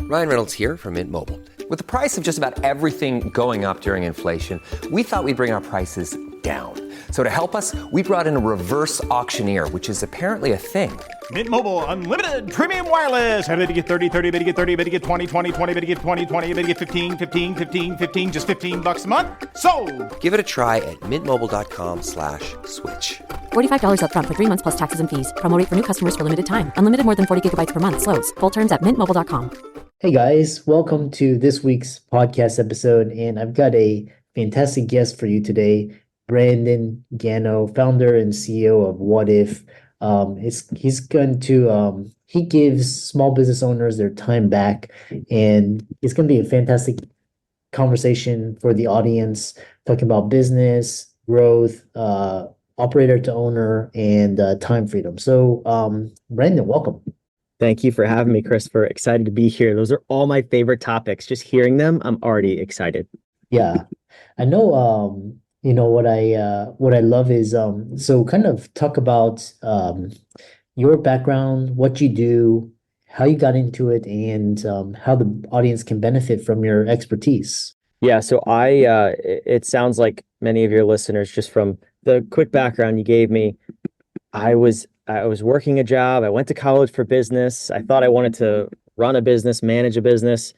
Ryan Reynolds here from Mint Mobile. With the price of just about everything going up during inflation, we thought we'd bring our prices down. So to help us, we brought in a reverse auctioneer, which is apparently a thing. Mint Mobile Unlimited Premium Wireless. How to get 30, 30, bit to get 30, bit to get 20, 20, 20, bit to get 20, 20, bit to get 15, 15, 15, 15, just $15 a month? Sold! Give it a try at mintmobile.com/switch. $45 up front for 3 months plus taxes and fees. Promo rate for new customers for limited time. Unlimited more than 40 gigabytes per month. Slows full terms at mintmobile.com. Hey guys, welcome to this week's podcast episode, and I've got a fantastic guest for you today, Brandon Gano, founder and CEO of WhadIf. He gives small business owners their time back, and it's going to be a fantastic conversation for the audience, talking about business, growth, operator to owner, and time freedom. So, Brandon, welcome. Thank you for having me, Christopher. Excited to be here. Those are all my favorite topics. Just hearing them, I'm already excited. Yeah, I know. What I love is so kind of talk about your background, what you do, how you got into it, and how the audience can benefit from your expertise. Yeah, so it sounds like many of your listeners, just from the quick background you gave me, I was working a job. I went to college for business. I thought I wanted to run a business, manage a business.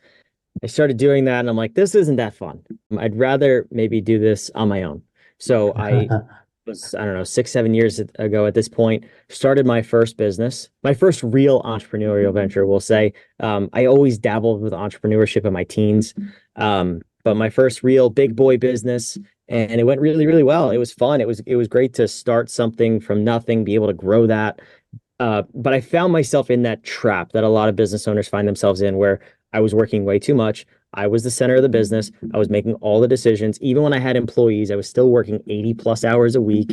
I started doing that and I'm like, this isn't that fun. I'd rather maybe do this on my own. So I was, 6, 7 years ago at this point, started my first business, my first real entrepreneurial venture, we'll say. I always dabbled with entrepreneurship in my teens, but my first real big boy business, and it went really, really well. It was fun. It was great to start something from nothing, be able to grow that. But I found myself in that trap that a lot of business owners find themselves in, where I was working way too much. I was the center of the business. I was making all the decisions. Even when I had employees, I was still working 80 plus hours a week,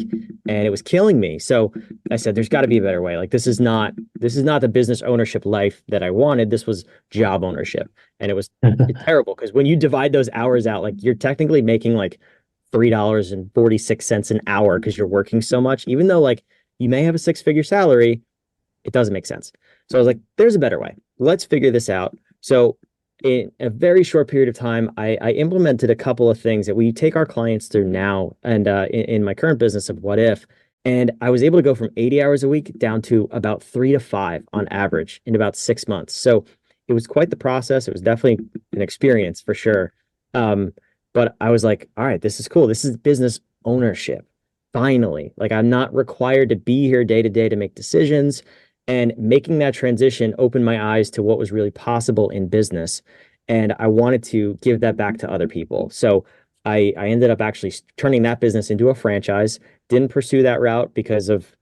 and it was killing me. So I said, there's got to be a better way. Like, this is not the business ownership life that I wanted. This was job ownership. And it was terrible, because when you divide those hours out, like, you're technically making like $3.46 an hour because you're working so much. Even though, like, you may have a 6-figure salary, it doesn't make sense. So I was like, there's a better way. Let's figure this out. So in a very short period of time, I implemented a couple of things that we take our clients through now, and in my current business of WhadIf. And I was able to go from 80 hours a week down to about 3 to 5 on average in about 6 months. So it was quite the process. It was definitely an experience for sure. But I was like, all right, this is cool. This is business ownership. Finally, like, I'm not required to be here day to day to make decisions. And making that transition opened my eyes to what was really possible in business. And I wanted to give that back to other people. So I ended up actually turning that business into a franchise. Didn't pursue that route because of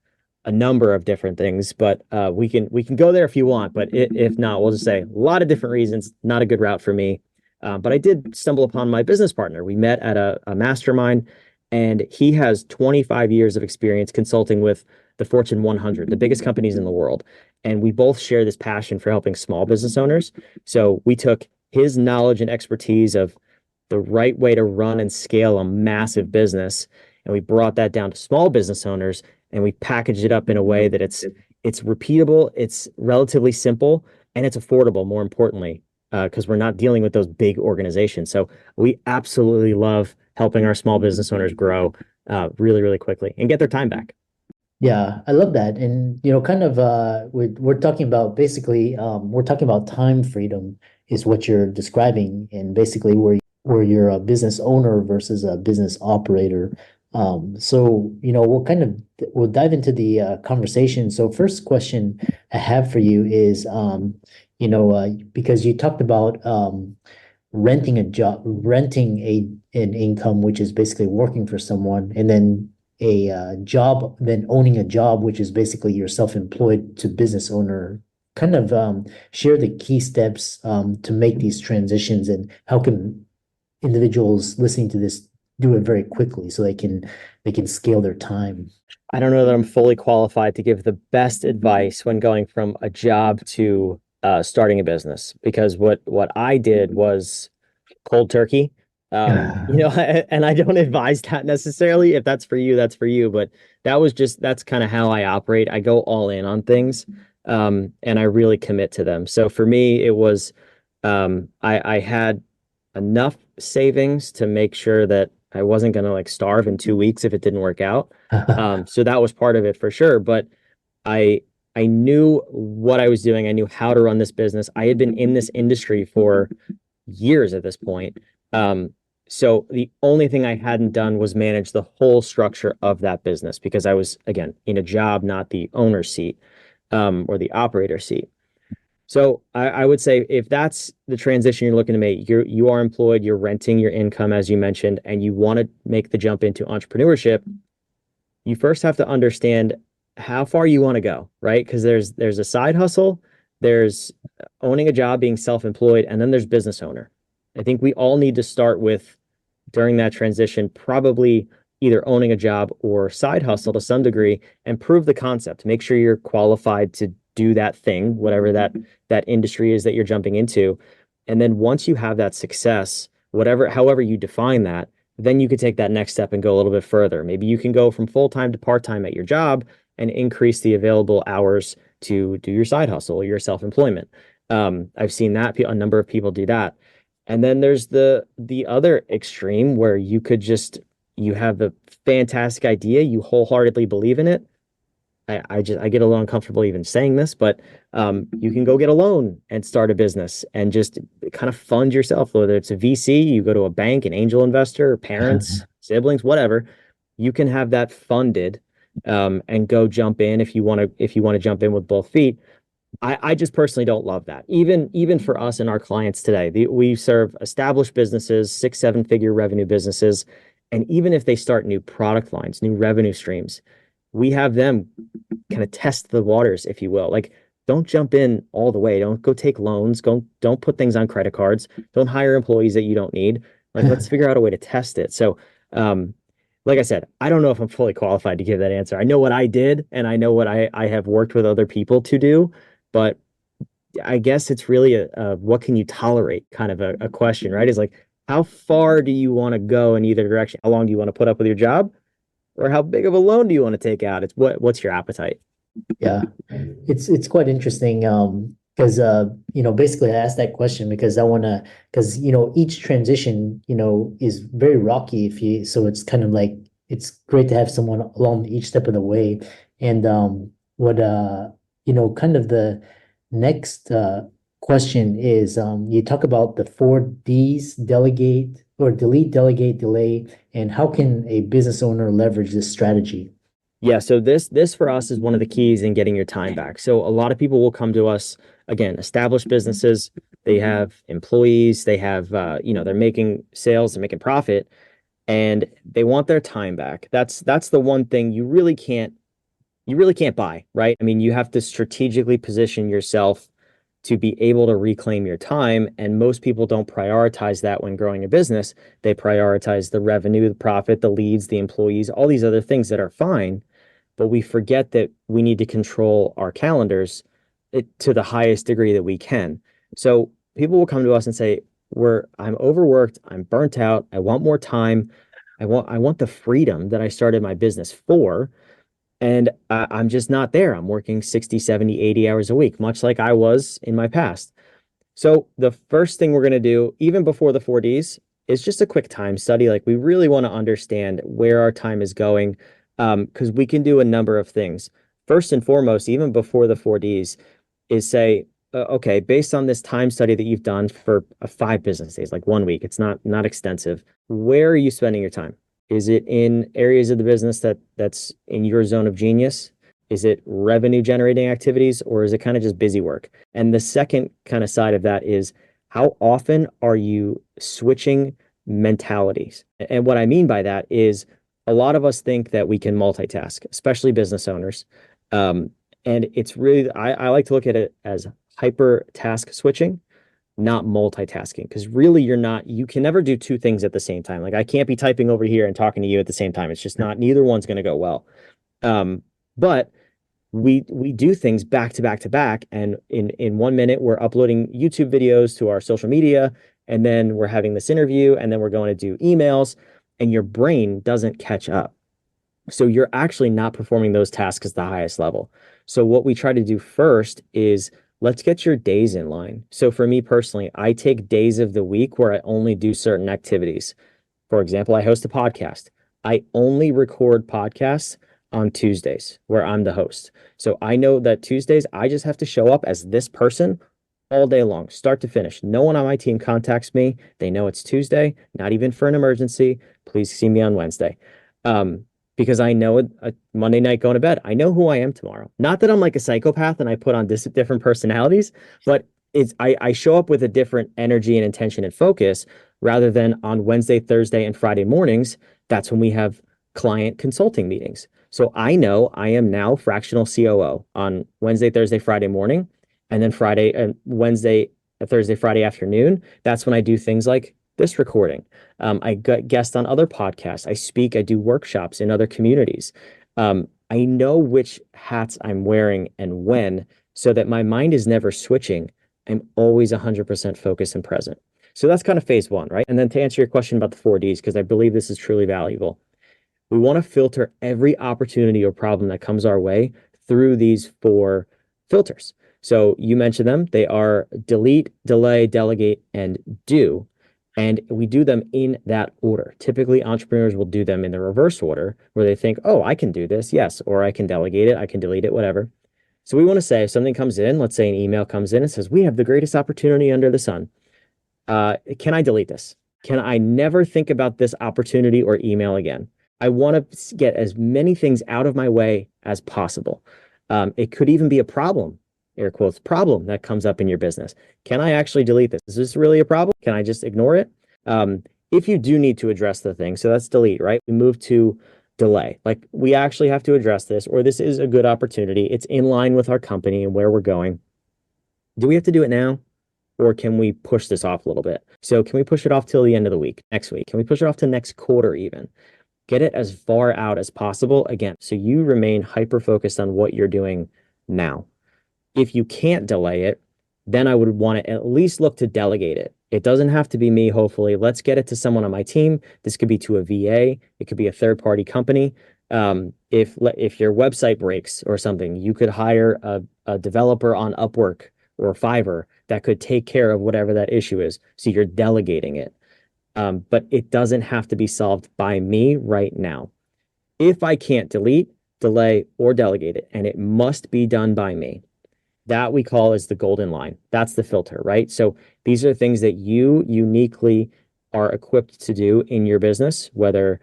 a number of different things, but we can go there if you want. But if not, we'll just say a lot of different reasons, not a good route for me. But I did stumble upon my business partner. We met at a mastermind, and he has 25 years of experience consulting with the Fortune 100, the biggest companies in the world. And we both share this passion for helping small business owners. So we took his knowledge and expertise of the right way to run and scale a massive business, and we brought that down to small business owners, and we packaged it up in a way that it's repeatable, it's relatively simple, and it's affordable, more importantly, because we're not dealing with those big organizations. So we absolutely love helping our small business owners grow really, really quickly and get their time back. Yeah, I love that. And, we're talking about basically, we're talking about time freedom is what you're describing, and basically where you're a business owner versus a business operator. We'll dive into the conversation. So first question I have for you is, because you talked about renting an income, which is basically working for someone, and then a job, then owning a job, which is basically you're self-employed to business owner. Kind of share the key steps to make these transitions, and how can individuals listening to this do it very quickly so they can scale their time. I don't know that I'm fully qualified to give the best advice when going from a job to starting a business, because what I did was cold turkey. And I don't advise that necessarily. If that's for you, that's for you. But that's kind of how I operate. I go all in on things, and I really commit to them. So for me, it was I had enough savings to make sure that I wasn't going to like starve in 2 weeks if it didn't work out. So that was part of it for sure. But I I knew what I was doing. I knew how to run this business. I had been in this industry for years at this point. So the only thing I hadn't done was manage the whole structure of that business because I was, again, in a job, not the owner seat, or the operator seat. So I would say if that's the transition you're looking to make, you are employed, you're renting your income, as you mentioned, and you want to make the jump into entrepreneurship, you first have to understand how far you want to go, right? Because there's a side hustle, there's owning a job, being self-employed, and then there's business owner. I think we all need to start with, during that transition, probably either owning a job or side hustle to some degree and prove the concept. Make sure you're qualified to do that thing, whatever that industry is that you're jumping into. And then once you have that success, however you define that, then you could take that next step and go a little bit further. Maybe you can go from full-time to part-time at your job and increase the available hours to do your side hustle, your self-employment. I've seen that a number of people do that. And then there's the other extreme where you have the fantastic idea, you wholeheartedly believe in it. I get a little uncomfortable even saying this, but you can go get a loan and start a business and just kind of fund yourself, whether it's a VC, you go to a bank, an angel investor, parents, siblings, whatever. You can have that funded, and go jump in if you want to jump in with both feet. I just personally don't love that. Even for us and our clients today, we serve established businesses, 6-7 figure revenue businesses, and even if they start new product lines, new revenue streams, we have them kind of test the waters, if you will. Like, don't jump in all the way. Don't go take loans. Don't put things on credit cards. Don't hire employees that you don't need. Like, let's figure out a way to test it. So, like I said, I don't know if I'm fully qualified to give that answer. I know what I did, and I know what I have worked with other people to do, but I guess it's really a what can you tolerate kind of a question, right? Is like, how far do you want to go in either direction? How long do you want to put up with your job? Or how big of a loan do you want to take out? It's what's your appetite? Yeah, it's quite interesting. Because basically I asked that question because I want to, because each transition is very rocky. So it's kind of like it's great to have someone along each step of the way. And what kind of the next question is, you talk about the 4Ds: delegate or delete, delegate, delay, and how can a business owner leverage this strategy? Yeah, so this for us is one of the keys in getting your time back. So a lot of people will come to us, again, established businesses, they have employees, they have they're making sales, they're making profit, and they want their time back. That's the one thing you really can't buy, right? I mean, you have to strategically position yourself to be able to reclaim your time. And most people don't prioritize that when growing a business. They prioritize the revenue, the profit, the leads, the employees, all these other things that are fine. But we forget that we need to control our calendars to the highest degree that we can. So people will come to us and say, I'm overworked, I'm burnt out, I want more time. I want the freedom that I started my business for. And I'm just not there. I'm working 60, 70, 80 hours a week, much like I was in my past. So the first thing we're going to do, even before the 4Ds, is just a quick time study. Like, we really want to understand where our time is going, because we can do a number of things. First and foremost, even before the 4Ds, is say, okay, based on this time study that you've done for 5 business days, like 1 week, it's not extensive. Where are you spending your time? Is it in areas of the business that's in your zone of genius? Is it revenue generating activities, or is it kind of just busy work? And the second kind of side of that is, how often are you switching mentalities? And what I mean by that is, a lot of us think that we can multitask, especially business owners. And it's really, I like to look at it as hyper task switching, not multitasking, because really you can never do 2 things at the same time. Like, I can't be typing over here and talking to you at the same time. It's just not, neither one's going to go well. But we do things back to back to back. And in 1 minute, we're uploading YouTube videos to our social media, and then we're having this interview, and then we're going to do emails, and your brain doesn't catch up. So you're actually not performing those tasks at the highest level. So what we try to do first is let's get your days in line. So for me personally, I take days of the week where I only do certain activities. For example, I host a podcast. I only record podcasts on Tuesdays where I'm the host. So I know that Tuesdays, I just have to show up as this person all day long, start to finish. No one on my team contacts me. They know it's Tuesday, not even for an emergency. Please see me on Wednesday. Because I know a Monday night going to bed, I know who I am tomorrow. Not that I'm like a psychopath and I put on different personalities, but I show up with a different energy and intention and focus rather than on Wednesday, Thursday, and Friday mornings. That's when we have client consulting meetings. So I know I am now fractional COO on Wednesday, Thursday, Friday morning, and then Friday and Wednesday, Thursday, Friday afternoon. That's when I do things like this recording. I guest on other podcasts. I speak, I do workshops in other communities. I know which hats I'm wearing and when, so that my mind is never switching. I'm always 100% focused and present. So that's kind of phase one, right? And then to answer your question about the 4Ds, because I believe this is truly valuable, we want to filter every opportunity or problem that comes our way through these 4 filters. So you mentioned them. They are delete, delay, delegate, and do. And we do them in that order. Typically, entrepreneurs will do them in the reverse order, where they think, oh, I can do this, yes, or I can delegate it, I can delete it, whatever. So we want to say if something comes in, let's say an email comes in and says, we have the greatest opportunity under the sun. Can I delete this? Can I never think about this opportunity or email again? I want to get as many things out of my way as possible. It could even be a problem, air quotes, problem that comes up in your business. Can I actually delete this? Is this really a problem? Can I just ignore it? If you do need to address the thing, so that's delete, right? We move to delay. Like we actually have to address this, or this is a good opportunity. It's in line with our company and where we're going. Do we have to do it now? Or can we push this off a little bit? So can we push it off till the end of the week, next week? Can we push it off to next quarter even? Get it as far out as possible, again, so you remain hyper-focused on what you're doing now. If you can't delay it, then I would want to at least look to delegate it. It doesn't have to be me, hopefully. Let's get it to someone on my team. This could be to a VA. It could be a third-party company. If your website breaks or something, you could hire a developer on Upwork or Fiverr that could take care of whatever that issue is. So you're delegating it. But it doesn't have to be solved by me right now. If I can't delete, delay, or delegate it, and it must be done by me, that we call as the golden line. That's the filter, right? So these are things that you uniquely are equipped to do in your business, whether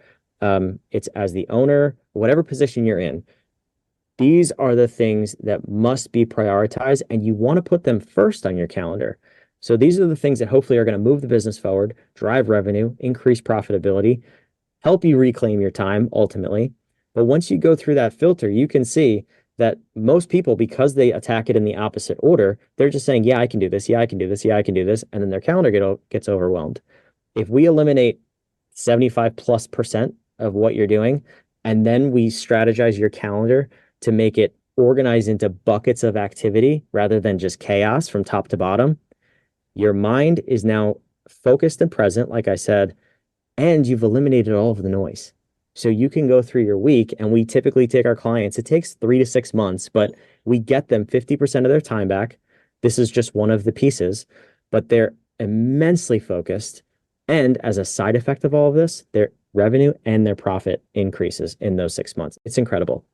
it's as the owner, whatever position you're in. These are the things that must be prioritized, and you want to put them first on your calendar. So these are the things that hopefully are going to move the business forward, drive revenue, increase profitability, help you reclaim your time ultimately. But once you go through that filter, you can see that most people, because they attack it in the opposite order, they're just saying, yeah, I can do this. Yeah, I can do this. Yeah, I can do this. And then their calendar gets overwhelmed. If we eliminate 75+% of what you're doing, and then we strategize your calendar to make it organized into buckets of activity rather than just chaos from top to bottom, your mind is now focused and present, like I said, and you've eliminated all of the noise. So you can go through your week, and we typically take our clients, it takes 3 to 6 months, but we get them 50% of their time back. This is just one of the pieces, but they're immensely focused. And as a side effect of all of this, their revenue and their profit increases in those 6 months. It's incredible.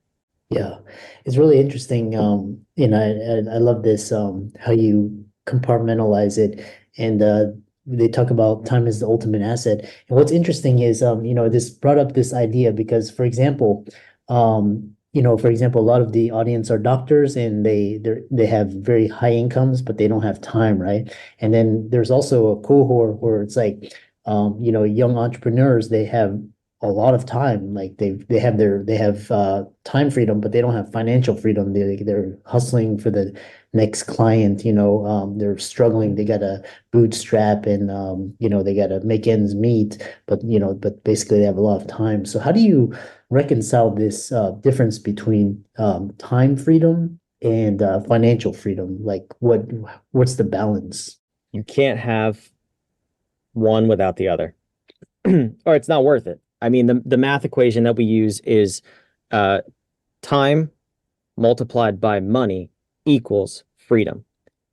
Yeah, it's really interesting. I love this, how you compartmentalize it. And they talk about time as the ultimate asset. And what's interesting is, this brought up this idea because, for example, a lot of the audience are doctors and they have very high incomes, but they don't have time, right? And then there's also a cohort where it's like, young entrepreneurs, they have a lot of time. Like they have time freedom, but they don't have financial freedom. They're hustling for the next client. They're struggling. They gotta bootstrap and they gotta make ends meet. But basically they have a lot of time. So how do you reconcile this difference between time freedom and financial freedom? Like what's the balance? You can't have one without the other, or it's not worth it. I mean, the math equation that we use is time multiplied by money equals freedom.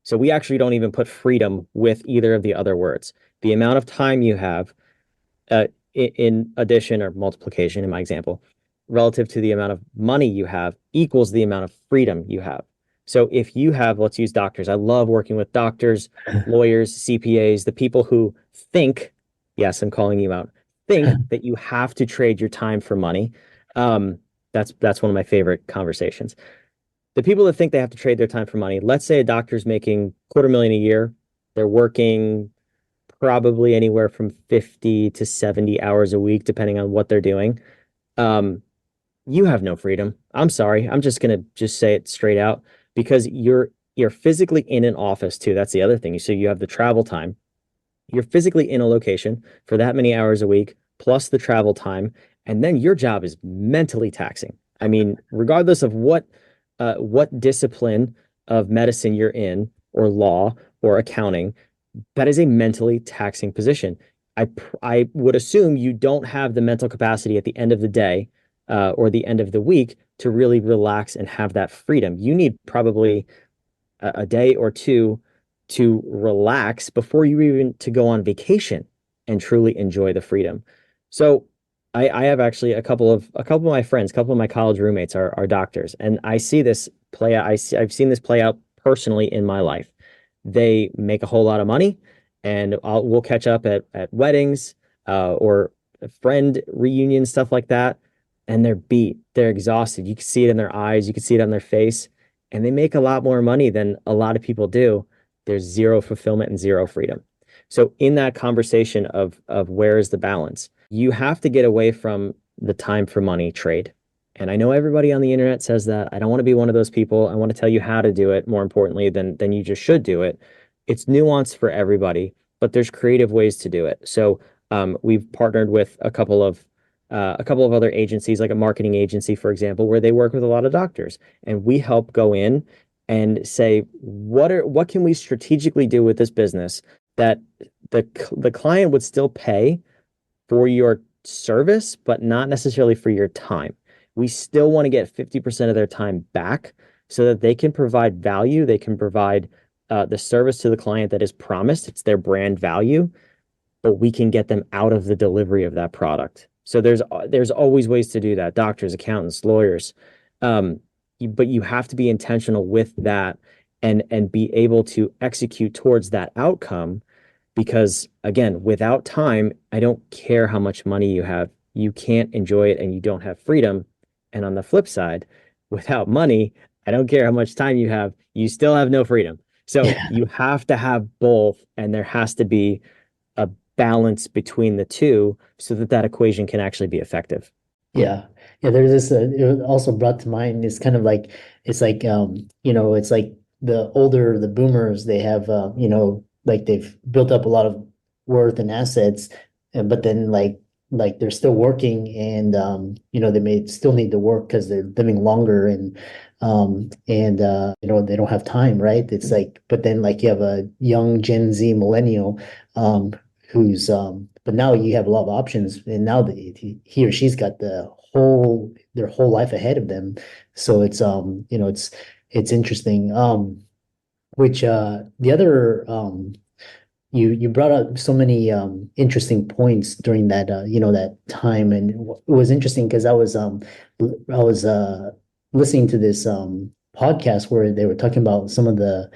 So we actually don't even put freedom with either of the other words. The amount of time you have in addition or multiplication in my example, relative to the amount of money you have equals the amount of freedom you have. So if you have, let's use doctors. I love working with doctors, lawyers, CPAs, the people who think, yes, I'm calling you out, think that you have to trade your time for money. That's one of my favorite conversations. The people that think they have to trade their time for money, let's say a doctor's making $250,000 a year. They're working probably anywhere from 50 to 70 hours a week, depending on what they're doing. You have no freedom. I'm sorry. I'm just going to just say it straight out because you're physically in an office too. That's the other thing. So you have the travel time. You're physically in a location for that many hours a week, plus the travel time. And then your job is mentally taxing. I mean, regardless of what discipline of medicine you're in, or law, or accounting, that is a mentally taxing position. I would assume you don't have the mental capacity at the end of the day or the end of the week to really relax and have that freedom. You need probably a day or two to relax before you even to go on vacation and truly enjoy the freedom. So I have actually a couple of my friends, a couple of my college roommates are doctors, and I see this play out. I've seen this play out personally in my life. They make a whole lot of money, and we'll catch up at weddings or friend reunions, stuff like that. And they're beat, they're exhausted. You can see it in their eyes, you can see it on their face, and they make a lot more money than a lot of people do. There's zero fulfillment and zero freedom. So in that conversation of where is the balance, you have to get away from the time for money trade. And I know everybody on the internet says that. I don't want to be one of those people. I want to tell you how to do it more importantly than you just should do it. It's nuanced for everybody, but there's creative ways to do it. So we've partnered with a couple of other agencies, like a marketing agency, for example, where they work with a lot of doctors, and we help go in and say, what can we strategically do with this business that the client would still pay for your service, but not necessarily for your time. We still want to get 50% of their time back so that they can provide value. They can provide the service to the client that is promised. It's their brand value, but we can get them out of the delivery of that product. So there's always ways to do that. Doctors, accountants, lawyers, but you have to be intentional with that and be able to execute towards that outcome. Because again, without time, I don't care how much money you have, you can't enjoy it and you don't have freedom. And on the flip side, without money, I don't care how much time you have, you still have no freedom. So you have to have both, and there has to be a balance between the two so that equation can actually be effective. Yeah. There's this, it also brought to mind, it's kind of like, it's like, it's like the boomers, they have, like they've built up a lot of worth and assets, but then like they're still working, and they may still need to work because they're living longer, and they don't have time, right? It's like, but then like you have a young Gen Z millennial who's but now you have a lot of options, and now he or she's got their whole life ahead of them. So it's it's interesting. Which the other you brought up so many interesting points during that that time, and it was interesting because I was listening to this podcast where they were talking about some of the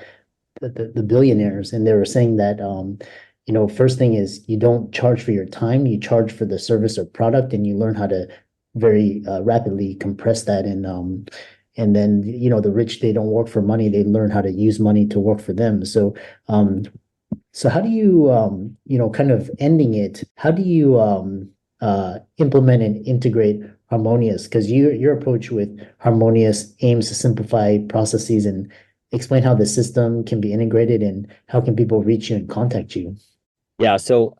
billionaires, and they were saying that first thing is you don't charge for your time, you charge for the service or product, and you learn how to very rapidly compress that. And then, the rich, they don't work for money. They learn how to use money to work for them. So, so how do you, kind of ending it, how do you implement and integrate Harmonious? Because your approach with Harmonious aims to simplify processes and explain how the system can be integrated, and how can people reach you and contact you? Yeah. So,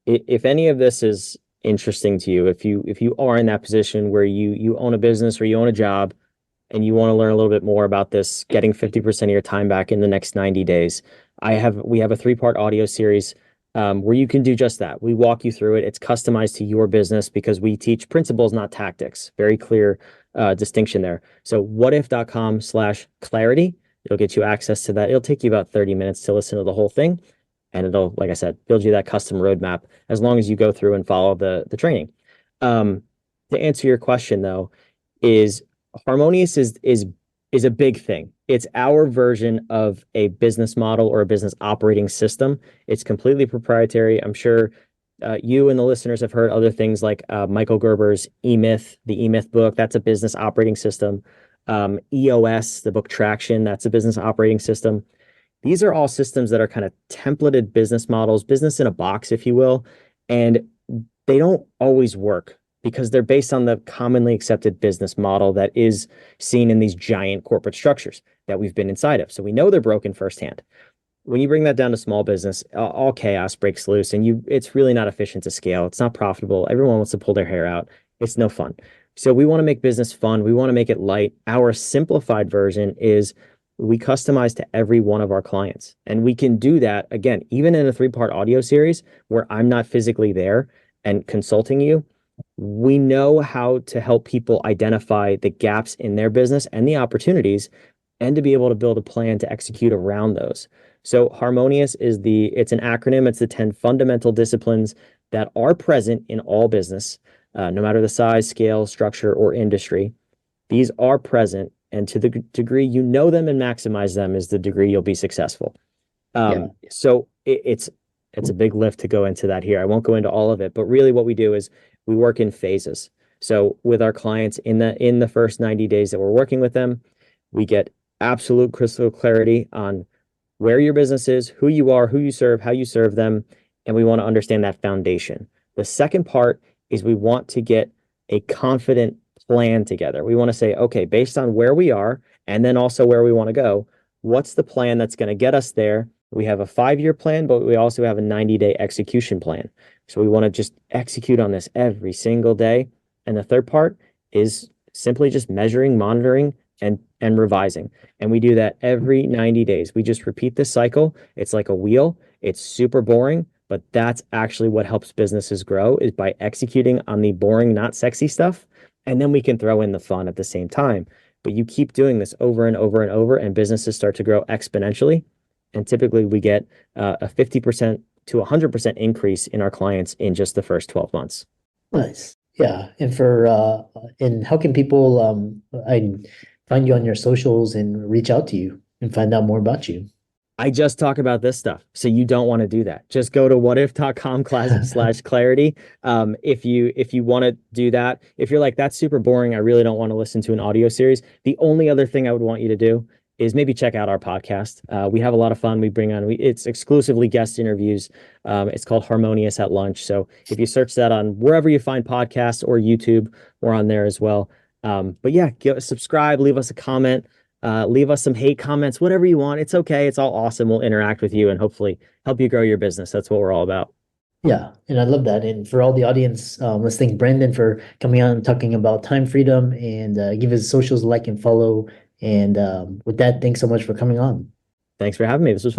if any of this is interesting to you, if you are in that position where you own a business or you own a job, and you want to learn a little bit more about this, getting 50% of your time back in the next 90 days, we have a 3-part audio series where you can do just that. We walk you through it. It's customized to your business because we teach principles, not tactics. Very clear distinction there. So whatif.com/clarity It'll get you access to that. It'll take you about 30 minutes to listen to the whole thing. And it'll, like I said, build you that custom roadmap as long as you go through and follow the training. To answer your question though, is Harmonious is a big thing. It's our version of a business model or a business operating system. It's completely proprietary. I'm sure you and the listeners have heard other things like Michael Gerber's E-Myth, the E-Myth book. That's a business operating system. EOS, the book Traction, that's a business operating system. These are all systems that are kind of templated business models, business in a box, if you will, and they don't always work because they're based on the commonly accepted business model that is seen in these giant corporate structures that we've been inside of. So we know they're broken firsthand. When you bring that down to small business, all chaos breaks loose, and it's really not efficient to scale. It's not profitable. Everyone wants to pull their hair out. It's no fun. So we want to make business fun. We want to make it light. Our simplified version is we customize to every one of our clients. And we can do that, again, even in a 3-part audio series where I'm not physically there and consulting you. We know how to help people identify the gaps in their business and the opportunities, and to be able to build a plan to execute around those. So Harmonious it's an acronym. It's the 10 fundamental disciplines that are present in all business, no matter the size, scale, structure, or industry. These are present, and to the degree you know them and maximize them is the degree you'll be successful. So it's a big lift to go into that here. I won't go into all of it, but really what we do is we work in phases. So with our clients in the first 90 days that we're working with them, we get absolute crystal clarity on where your business is, who you are, who you serve, how you serve them, and we want to understand that foundation. The second part is we want to get a confident plan together. We want to say, okay, based on where we are and then also where we want to go, what's the plan that's going to get us there? We have a 5-year plan, but we also have a 90-day execution plan. So we want to just execute on this every single day. And the third part is simply just measuring, monitoring, and revising. And we do that every 90 days. We just repeat this cycle. It's like a wheel. It's super boring, but that's actually what helps businesses grow, is by executing on the boring, not sexy stuff. And then we can throw in the fun at the same time. But you keep doing this over and over and over, and businesses start to grow exponentially. And typically we get a 50% to 100% increase in our clients in just the first 12 months. Nice. Yeah. And how can people find you on your socials and reach out to you and find out more about you? I just talk about this stuff, so you don't want to do that. Just go to whatif.com/clarity. If you want to do that, if you're like, that's super boring, I really don't want to listen to an audio series, the only other thing I would want you to do is maybe check out our podcast. We have a lot of fun. We bring on, it's exclusively guest interviews. It's called Harmonious at Lunch. So if you search that on wherever you find podcasts or YouTube, we're on there as well. But yeah, subscribe, leave us a comment, leave us some hate comments, whatever you want. It's okay. It's all awesome. We'll interact with you and hopefully help you grow your business. That's what we're all about. Yeah, and I love that. And for all the audience, let's thank Brandon for coming on and talking about time freedom, and give his socials a like and follow. And with that, thanks so much for coming on. Thanks for having me. This was fun.